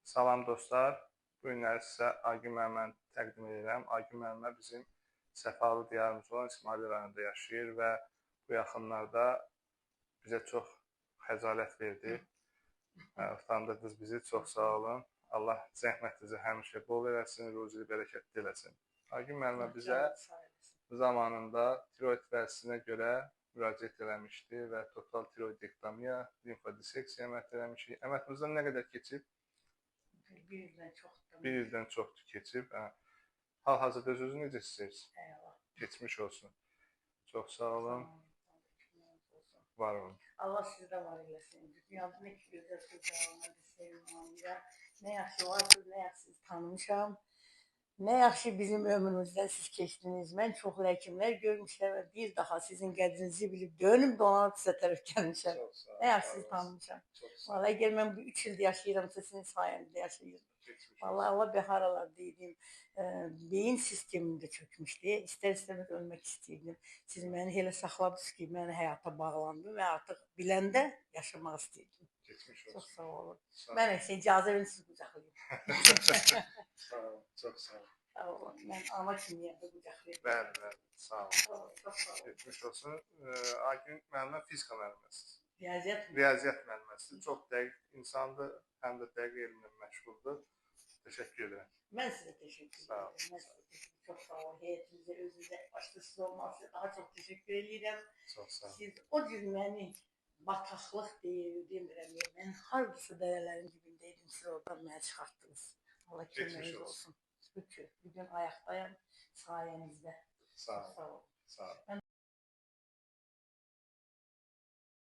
Salam dostlar, bu günləri sizə Aygün müəlliməni təqdim edirəm. Aygün müəllimə bizim Səfalı diyarımız olan İsmail rayonunda yaşayır və bu yaxınlarda bizə çox xəcalət verdi. Utandırdınız bizi, çox sağ olun. Allah zəhmətinizi həmişə bol eləsin, ruzi bərəkətli eləsin. Aygün müəllimə bizə zamanında tiroid vəzisinə görə müraciət eləmişdi və total tiroidektomiya, limfodiseksiya əməliyyat eləmişik. Əməliyyatımızdan nə qədər keçib? Bir ildən çoxdur. Bir ildən çoxdur keçib. Hal-hazırda özünüzü necə hiss edirsiniz? Eyvallah. Keçmiş olsun. Çox sağ olun. Var olun. Allah sizdə var eləsin. Dünyada nə ki gözəl sözlər var, sevməyəm. Nə yaxşı varsınız, nə yaxşı sizi tanımışam. Nə yaxşı bizim ömrümüzdən siz keçdiniz. Mən çox həkimlər görmüşəm və bir daha sizin qədrinizi bilib dönüb donanıb sizə tərəf gəlmişəm. Nə yaxşı sizi tanımışam. Vallahi əgər mən bu 3 ildə yaşayıramsa sizin sayənizdə yaşayıram. Vallahi Allah beharalar deydim. Beyin sistemim də çökmüşdü. İstər-istəməz ölmək istəyirdim. Siz məni elə saxladınız ki, mən həyata bağlandım və artıq biləndə yaşamaq istəyirdim. Çox sağ olun. Mən isə icazə verin sizi qucaqlayım. Sağ olun, çox sağ olun. Sağ olun. Mən ana kimi yerdə qucaqlayım. Bəli, sağ olun. Çox sağ olun. Keçmiş olsun. Aygün müəllimə fizika müəlliməsidir. Riyaziyyat mı? Riyaziyyat müəlliməsidir. Çox dəqiq insandır, həm də dəqiq elmlə məşğuldur. Təşəkkür edirəm. Mən sizə təşəkkür edirəm. Çox sağ olun. Heyətinizə, özünüzə, başda siz olması daha çox təşəkkür edirəm. Çox sağ olun. Siz o cür məni bataqlıq demirəm. Mən hardasa dərələrin dibindəydim, siz oradan məni çıxartdınız. Allah köməyiniz olsun. Şükür. Bugün ayaqdayım sayənizdə. Sağ olun. Sağ olun. Sağ olun.